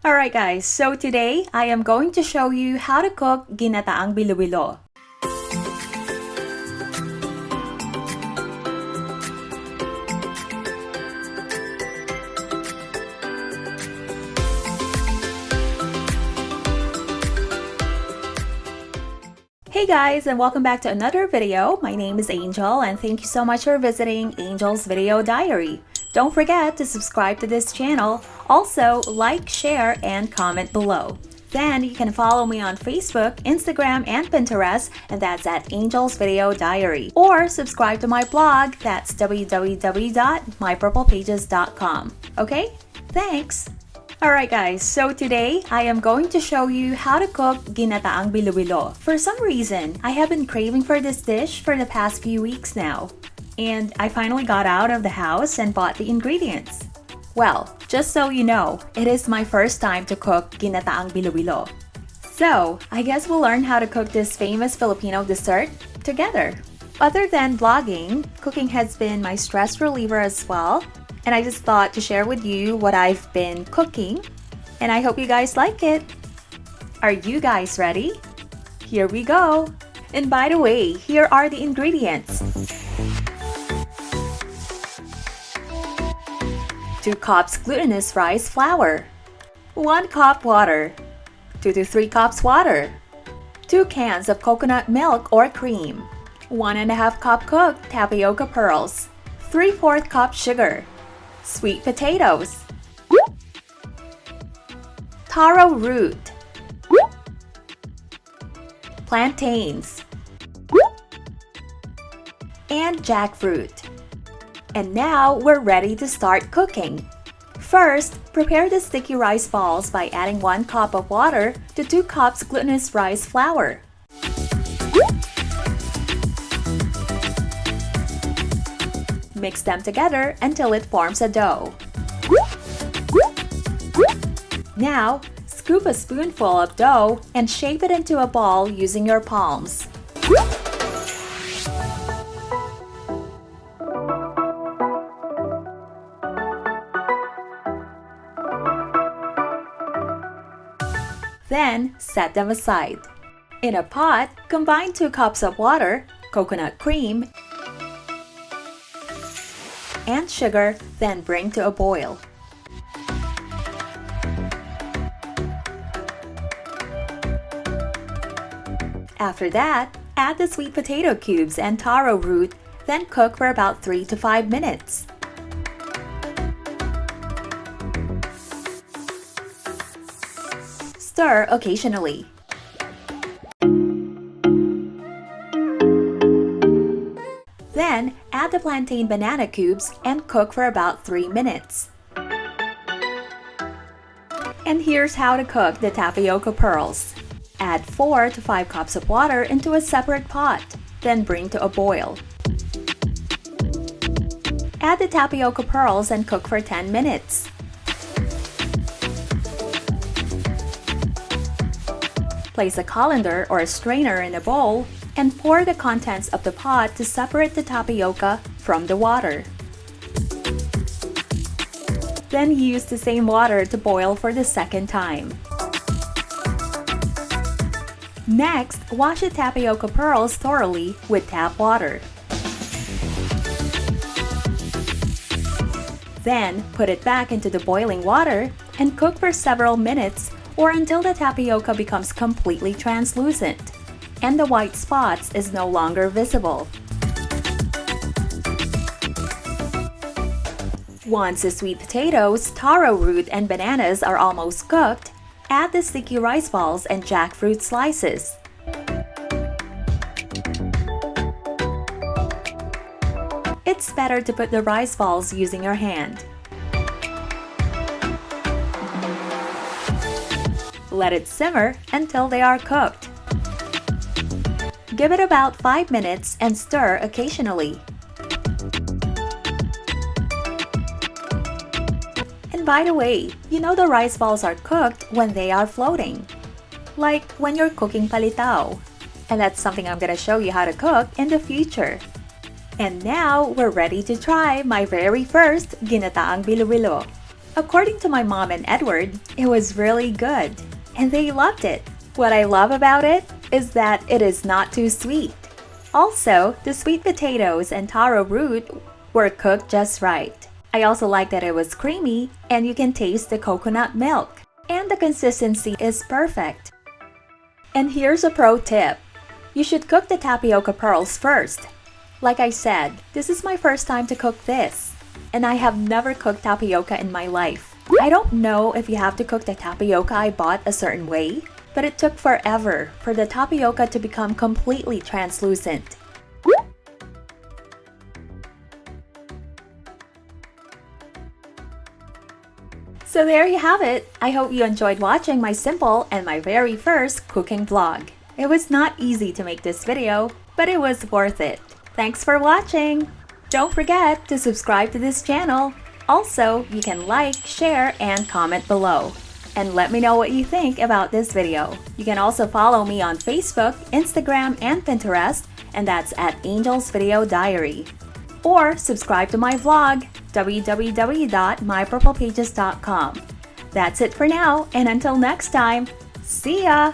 Alright guys, so today I am going to show you how to cook Ginataang Bilo Bilo. Hey guys, and welcome back to another video. My name is Angel and thank you so much for visiting Angel's Video Diary. Don't forget to subscribe to this channel. Also, like, share, and comment below. Then you can follow me on Facebook, Instagram, and Pinterest, and that's at Angel's Video Diary. Or subscribe to my blog, that's www.mypurplepages.com. Okay? Thanks! Alright guys, so today I am going to show you how to cook Ginataang Bilo Bilo. For some reason, I have been craving for this dish for the past few weeks now. And I finally got out of the house and bought the ingredients. Well, just so you know, it is my first time to cook Ginataang Bilo Bilo. So, I guess we'll learn how to cook this famous Filipino dessert together. Other than vlogging, cooking has been my stress reliever as well. And I just thought to share with you what I've been cooking. And I hope you guys like it. Are you guys ready? Here we go! And by the way, here are the ingredients. 2 cups glutinous rice flour, 1 cup water, 2 to 3 cups water, 2 cans of coconut milk or cream, 1.5 cup cooked tapioca pearls, 3/4 cup sugar, sweet potatoes, taro root, plantains, and jackfruit. And now we're ready to start cooking. First, prepare the sticky rice balls by adding 1 cup of water to 2 cups glutinous rice flour. Mix them together until it forms a dough. Now, scoop a spoonful of dough and shape it into a ball using your palms. Then, set them aside. In a pot, combine 2 cups of water, coconut cream, and sugar, then bring to a boil. After that, add the sweet potato cubes and taro root, then cook for about 3 to 5 minutes. Stir occasionally. Then, add the plantain banana cubes and cook for about 3 minutes. And here's how to cook the tapioca pearls. Add 4 to 5 cups of water into a separate pot, then bring to a boil. Add the tapioca pearls and cook for 10 minutes. Place a colander or a strainer in a bowl and pour the contents of the pot to separate the tapioca from the water. Then use the same water to boil for the second time. Next, wash the tapioca pearls thoroughly with tap water. Then, put it back into the boiling water and cook for several minutes or until the tapioca becomes completely translucent and the white spots is no longer visible. Once the sweet potatoes, taro root, and bananas are almost cooked, add the sticky rice balls and jackfruit slices. It's better to put the rice balls using your hand. Let it simmer until they are cooked. Give it about 5 minutes and stir occasionally. And by the way, you know the rice balls are cooked when they are floating. Like when you're cooking palitaw. And that's something I'm gonna show you how to cook in the future. And now we're ready to try my very first Ginataang Bilo Bilo. According to my mom and Edward, it was really good, and they loved it. What I love about it is that it is not too sweet. Also, the sweet potatoes and taro root were cooked just right. I also like that it was creamy and you can taste the coconut milk, and the consistency is perfect. And here's a pro tip. You should cook the tapioca pearls first. Like I said, this is my first time to cook this, and I have never cooked tapioca in my life. I don't know if you have to cook the tapioca I bought a certain way, but it took forever for the tapioca to become completely translucent. So there you have it. I hope you enjoyed watching my simple and my very first cooking vlog. It was not easy to make this video, but it was worth it. Thanks for watching! Don't forget to subscribe to this channel. Also, you can like, share, and comment below. And let me know what you think about this video. You can also follow me on Facebook, Instagram, and Pinterest, and that's at Angel's Video Diary. Or subscribe to my vlog, www.mypurplepages.com. That's it for now, and until next time, see ya!